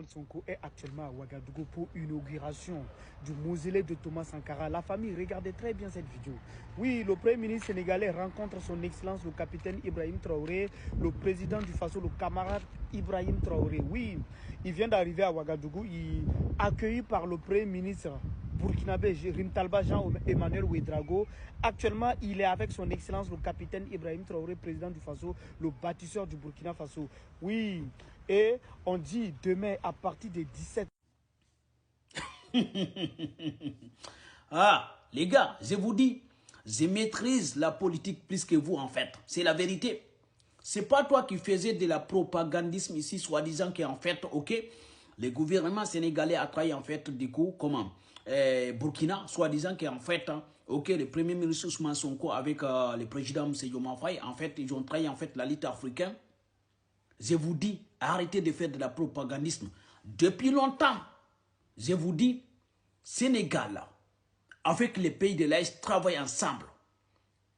Ousmane Sonko est actuellement à Ouagadougou pour l'inauguration du mausolée de Thomas Sankara. La famille, regardez très bien cette vidéo. Oui, le Premier ministre sénégalais rencontre son Excellence, le capitaine Ibrahim Traoré, le président du Faso, le camarade Ibrahim Traoré. Oui, il vient d'arriver à Ouagadougou, il est accueilli par le Premier ministre burkinabé Rimtalba Jean-Emmanuel Ouedraogo. Actuellement, il est avec son Excellence, le capitaine Ibrahim Traoré, président du Faso, le bâtisseur du Burkina Faso. Oui, et on dit demain à partir de 17. Ah, les gars, je vous dis, je maîtrise la politique plus que vous en fait. C'est la vérité. C'est pas toi qui faisais de la propagandisme ici, soi-disant qu'en fait, ok, le gouvernement sénégalais a trahi en fait, du coup, comment Burkina, soi-disant qu'en fait, ok, le premier ministre Ousmane Sonko avec le président M. Diomaye Faye, en fait, ils ont trahi en fait la lutte africaine. Je vous dis, arrêtez de faire de la propagandisme. Depuis longtemps, je vous dis, Sénégal, avec les pays de l'Est, travaillent ensemble.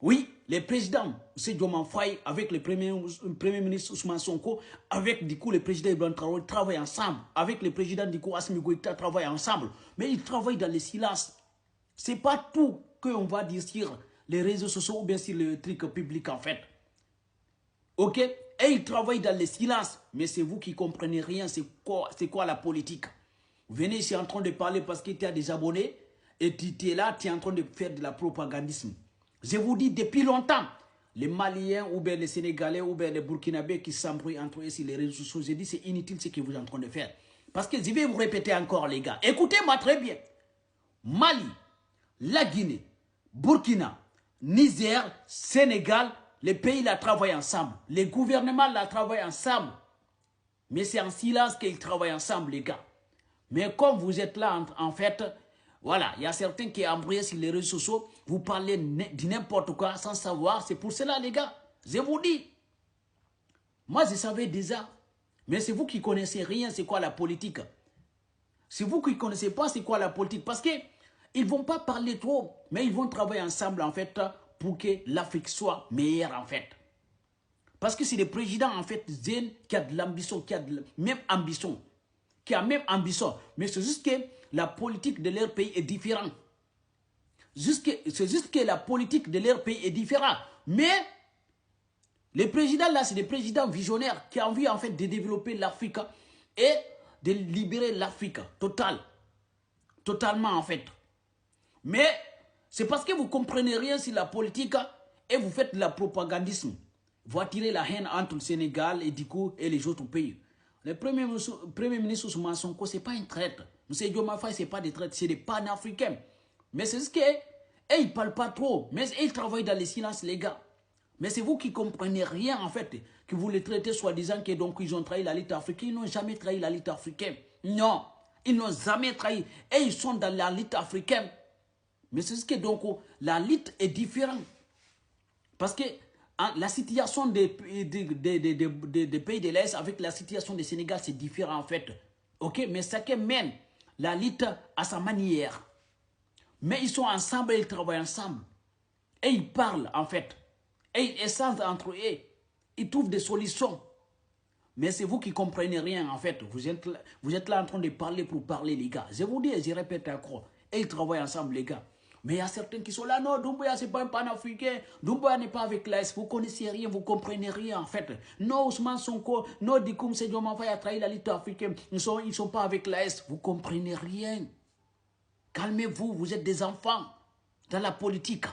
Oui, les présidents, M. Diomaye Faye, avec le premier ministre Ousmane Sonko, avec du coup le président Ibrahim Traoré, travaillent ensemble. Avec le président du coup Assimi Goïta, travaillent ensemble. Mais ils travaillent dans le silence. Ce n'est pas tout qu'on va dire sur les réseaux sociaux ou bien sur le truc public en fait. Ok? Et ils travaillent dans le silence. Mais c'est vous qui ne comprenez rien. C'est quoi la politique? Vous venez ici en train de parler parce que tu as des abonnés et tu es là, tu es en train de faire de la propagandisme. Je vous dis depuis longtemps, les Maliens ou bien les Sénégalais ou bien les Burkinabés qui s'embrouillent entre eux sur les réseaux sociaux, je dis c'est inutile ce que vous êtes en train de faire. Parce que je vais vous répéter encore les gars. Écoutez-moi très bien. Mali, la Guinée, Burkina, Niger, Sénégal, les pays là travaillent ensemble. Les gouvernements là travaillent ensemble. Mais c'est en silence qu'ils travaillent ensemble les gars. Mais comme vous êtes là en fait, voilà, il y a certains qui embrouillent sur les réseaux sociaux, vous parlez de n'importe quoi sans savoir. C'est pour cela les gars, je vous dis. Moi je savais déjà. Mais c'est vous qui connaissez rien, c'est quoi la politique. C'est vous qui ne connaissez pas c'est quoi la politique. Parce qu'ils ne vont pas parler trop, mais ils vont travailler ensemble en fait pour que l'Afrique soit meilleure en fait. Parce que c'est le président en fait Zen qui a de l'ambition, qui a de la même ambition. Mais c'est juste que la politique de leur pays est différente. C'est juste que la politique de leur pays est différente. Mais les présidents là, c'est des présidents visionnaires qui ont envie en fait de développer l'Afrique et de libérer l'Afrique totalement en fait. Mais c'est parce que vous ne comprenez rien sur la politique et vous faites de la propagandisme. Vous attirez la haine entre le Sénégal et du coup et les autres pays. Le premier ministre Ousmane Sonko, ce n'est pas un traître. M. Diomaye Faye, ce n'est pas des traîtres, c'est des panafricains. Mais c'est ce qu'ils ne parlent pas trop. Mais ils travaillent dans le silence, les gars. Mais c'est vous qui ne comprenez rien, en fait, que vous les traitez soi-disant que donc ils ont trahi la lutte africaine. Ils n'ont jamais trahi la lutte africaine. Non, ils n'ont jamais trahi. Et ils sont dans la lutte africaine. Mais c'est ce que donc la lutte est différente. Parce que la situation des pays de l'Est avec la situation du Sénégal, c'est différent en fait. Ok, mais chacun mène la lutte à sa manière. Mais ils sont ensemble et ils travaillent ensemble. Et ils parlent en fait. Et ils échangent entre eux. Ils trouvent des solutions. Mais c'est vous qui ne comprenez rien en fait. Vous êtes là en train de parler pour parler les gars. Je vous dis et je répète encore. Et ils travaillent ensemble les gars. Mais il y a certains qui sont là, non, Doumbouya, ce n'est pas un panafricain. Doumbouya n'est pas avec l'AS. Vous ne connaissez rien, vous ne comprenez rien, en fait. Non, Ousmane Sonko, non, Dikoum, c'est Diomaye Faye a trahi la lutte africaine. Ils ne sont pas avec l'AS. Vous ne comprenez rien. Calmez-vous, vous êtes des enfants dans la politique.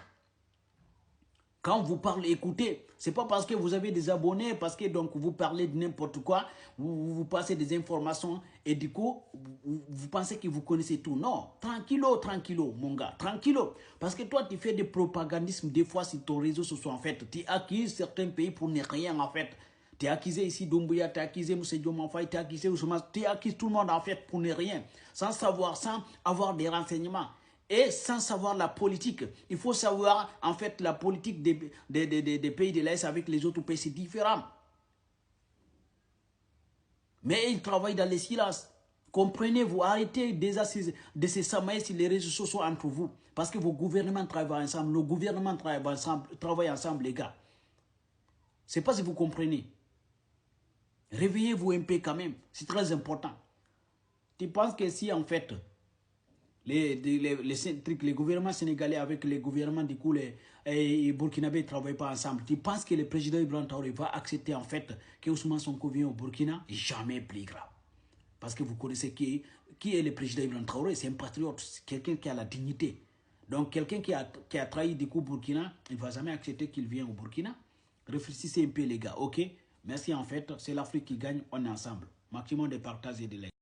Quand vous parlez, écoutez, ce n'est pas parce que vous avez des abonnés, parce que donc vous parlez de n'importe quoi, vous passez des informations et du coup, vous pensez que vous connaissez tout. Non, tranquillo, mon gars, tranquillo. Parce que toi, tu fais des propagandismes des fois sur ton réseau social en fait. Tu accuses certains pays pour ne rien en fait. Tu as accusé ici Doumbouya, tu as accusé M. Diomaye Faye, tu as accusé Ousmane, tu accuses tout le monde en fait pour ne rien. Sans savoir, sans avoir des renseignements. Et sans savoir la politique, il faut savoir en fait la politique des pays de l'Est avec les autres pays, c'est différent. Mais ils travaillent dans les silences. Comprenez-vous, arrêtez déjà de se samailler sur les réseaux sociaux entre vous. Parce que vos gouvernements travaillent ensemble, nos gouvernements travaillent ensemble les gars. Je ne sais pas si vous comprenez. Réveillez-vous un peu quand même, c'est très important. Tu penses que si en fait les gouvernements sénégalais avec les gouvernements du coup les burkinabés ne travaillent pas ensemble, tu penses que le président Ibrahim Traoré va accepter en fait que Ousmane Sonko vienne au Burkina? Jamais plus grave. Parce que vous connaissez qui est le président Ibrahim Traoré, c'est un patriote, quelqu'un qui a la dignité. Donc quelqu'un qui a trahi du coup Burkina, il ne va jamais accepter qu'il vienne au Burkina. Réfléchissez un peu les gars, ok? Merci en fait, c'est l'Afrique qui gagne, on est ensemble. Maximum de partage et de likes.